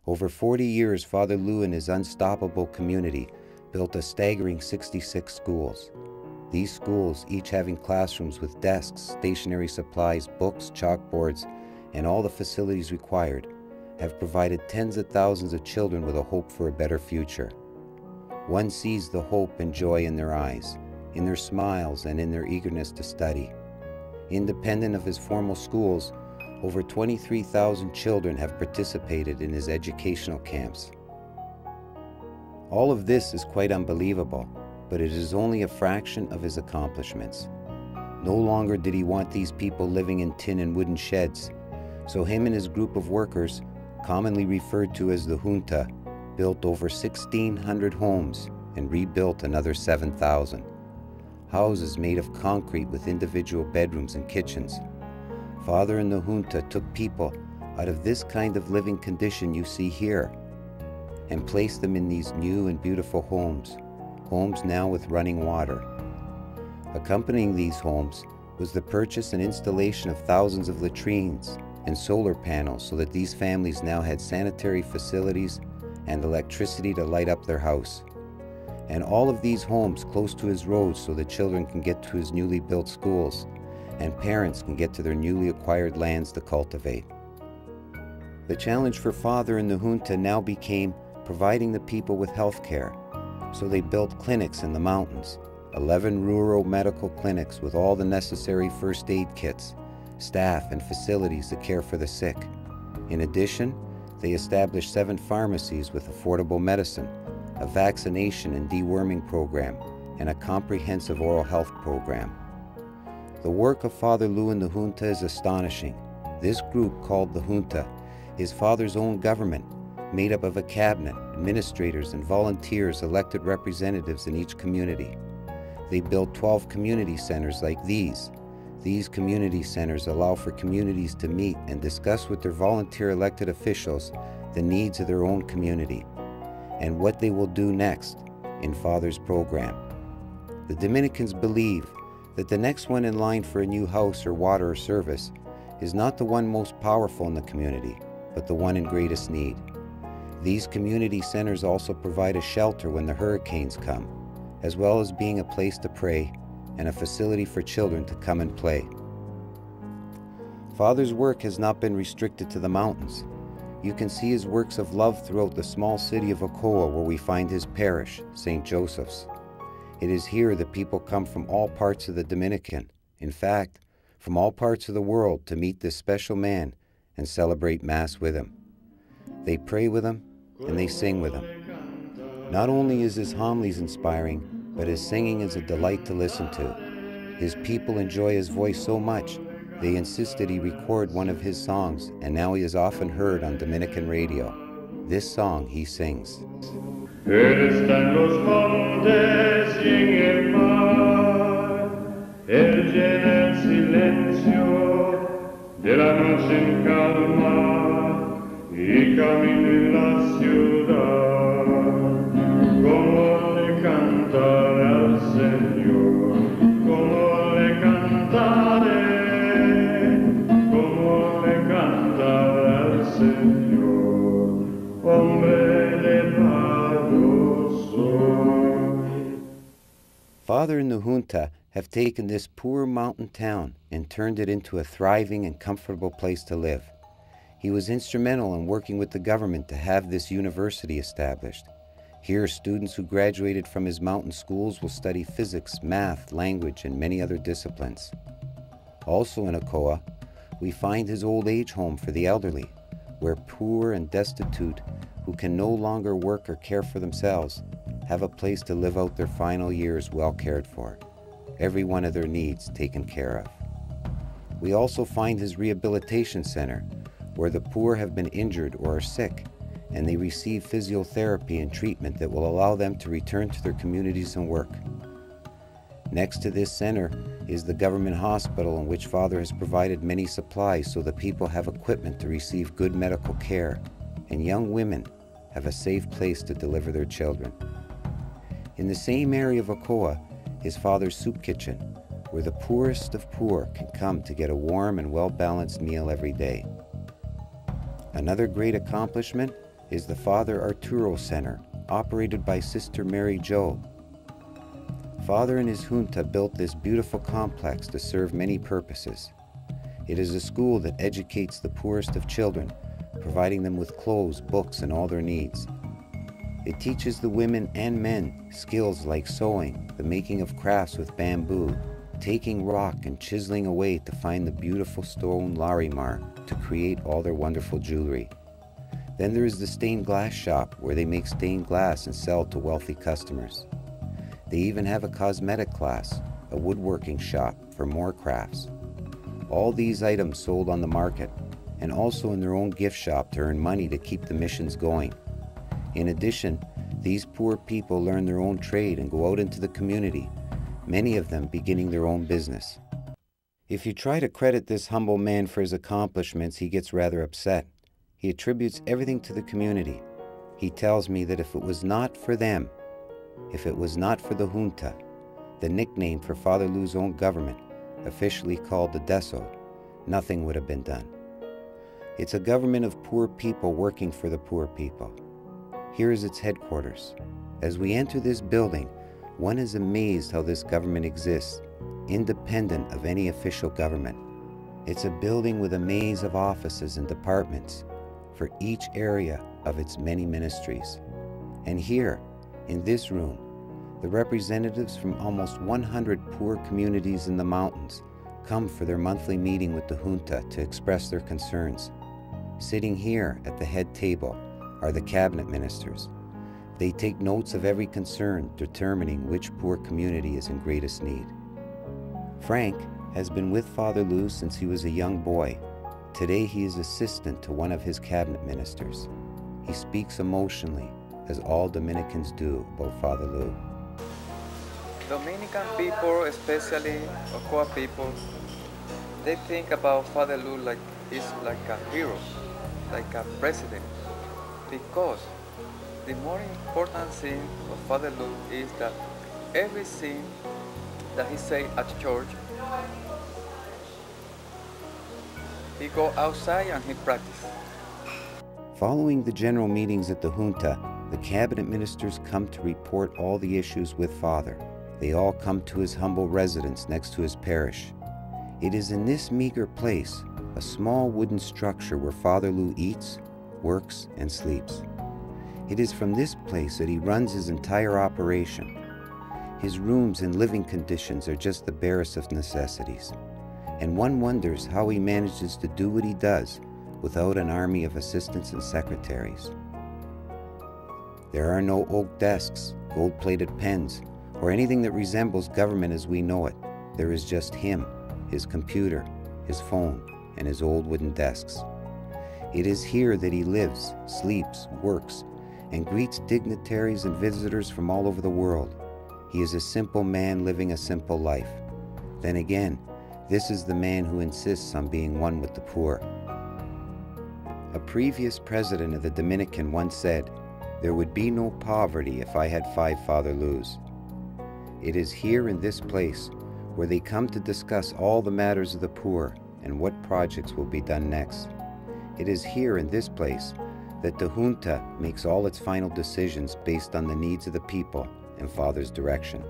Over 40 years, Father Lou and his unstoppable community built a staggering 66 schools. These schools, each having classrooms with desks, stationery supplies, books, chalkboards, and all the facilities required, have provided tens of thousands of children with a hope for a better future. One sees the hope and joy in their eyes, in their smiles, and in their eagerness to study. Independent of his formal schools, over 23,000 children have participated in his educational camps. All of this is quite unbelievable, but it is only a fraction of his accomplishments. No longer did he want these people living in tin and wooden sheds, so him and his group of workers, commonly referred to as the Junta, built over 1,600 homes and rebuilt another 7,000. Houses made of concrete with individual bedrooms and kitchens. Father and the Junta took people out of this kind of living condition you see here and placed them in these new and beautiful homes now with running water. Accompanying these homes was the purchase and installation of thousands of latrines and solar panels so that these families now had sanitary facilities and electricity to light up their house. And all of these homes close to his roads so the children can get to his newly built schools and parents can get to their newly acquired lands to cultivate. The challenge for Father and the Junta now became providing the people with health care, so they built clinics in the mountains, 11 rural medical clinics with all the necessary first aid kits, staff and facilities to care for the sick. In addition, they established 7 pharmacies with affordable medicine, a vaccination and deworming program, and a comprehensive oral health program. The work of Father Lou and the Junta is astonishing. This group, called the Junta, is Father's own government, made up of a cabinet, administrators, and volunteers elected representatives in each community. They built 12 community centers like these. These community centers allow for communities to meet and discuss with their volunteer elected officials the needs of their own community and what they will do next in Father's program. The Dominicans believe that the next one in line for a new house or water or service is not the one most powerful in the community, but the one in greatest need. These community centers also provide a shelter when the hurricanes come, as well as being a place to pray and a facility for children to come and play. Father's work has not been restricted to the mountains. You can see his works of love throughout the small city of Ocoa, where we find his parish, St. Joseph's. It is here that people come from all parts of the Dominican, in fact, from all parts of the world, to meet this special man and celebrate Mass with him. They pray with him and they sing with him. Not only is his homilies inspiring, but his singing is a delight to listen to. His people enjoy his voice so much, they insisted he record one of his songs, and now he is often heard on Dominican radio. This song he sings. Él está en los montes y en el mar, Él llena el silencio de la noche en calma y camina en la ciudad. Como le cantaré al Señor, como le cantaré al Señor, hombre elevado soy. Father and the Junta have taken this poor mountain town and turned it into a thriving and comfortable place to live. He was instrumental in working with the government to have this university established. Here, students who graduated from his mountain schools will study physics, math, language, and many other disciplines. Also in Ocoa, we find his old age home for the elderly, where poor and destitute who can no longer work or care for themselves have a place to live out their final years well cared for, every one of their needs taken care of. We also find his rehabilitation center, where the poor have been injured or are sick, and they receive physiotherapy and treatment that will allow them to return to their communities and work. Next to this center is the government hospital, in which Father has provided many supplies so the people have equipment to receive good medical care, and young women have a safe place to deliver their children. In the same area of Ocoa is Father's soup kitchen, where the poorest of poor can come to get a warm and well-balanced meal every day. Another great accomplishment is the Father Arturo Center, operated by Sister Mary Jo. Father and his junta built this beautiful complex to serve many purposes. It is a school that educates the poorest of children, providing them with clothes, books, and all their needs. It teaches the women and men skills like sewing, the making of crafts with bamboo, taking rock and chiseling away to find the beautiful stone larimar to create all their wonderful jewelry. Then there is the stained glass shop where they make stained glass and sell to wealthy customers. They even have a cosmetic class, a woodworking shop for more crafts. All these items sold on the market and also in their own gift shop to earn money to keep the missions going. In addition, these poor people learn their own trade and go out into the community, many of them beginning their own business. If you try to credit this humble man for his accomplishments, he gets rather upset. He attributes everything to the community. He tells me that if it was not for them, if it was not for the junta, the nickname for Father Lou's own government, officially called the Deso, nothing would have been done. It's a government of poor people working for the poor people. Here is its headquarters. As we enter this building, one is amazed how this government exists, independent of any official government. It's a building with a maze of offices and departments for each area of its many ministries. And here, in this room, the representatives from almost 100 poor communities in the mountains come for their monthly meeting with the junta to express their concerns. Sitting here at the head table are the cabinet ministers. They take notes of every concern, determining which poor community is in greatest need. Frank has been with Father Lou since he was a young boy. Today he is assistant to one of his cabinet ministers. He speaks emotionally, as all Dominicans do, about Father Lou. Dominican people, especially Ocoa people, they think about Father Lou like he's like a hero, like a president, because the more important thing of Father Lou is that everything that he say at church, he go outside and he practice. Following the general meetings at the junta, the cabinet ministers come to report all the issues with Father. They all come to his humble residence next to his parish. It is in this meager place, a small wooden structure where Father Lou eats, works, and sleeps. It is from this place that he runs his entire operation. His rooms and living conditions are just the barest of necessities, and one wonders how he manages to do what he does without an army of assistants and secretaries. There are no oak desks, gold-plated pens, or anything that resembles government as we know it. There is just him, his computer, his phone, and his old wooden desks. It is here that he lives, sleeps, works, and greets dignitaries and visitors from all over the world. He is a simple man living a simple life. Then again, this is the man who insists on being one with the poor. A previous president of the Dominican once said, "There would be no poverty if I had 5 Father Lou's." It is here in this place where they come to discuss all the matters of the poor and what projects will be done next. It is here in this place that the junta makes all its final decisions based on the needs of the people and Father's direction.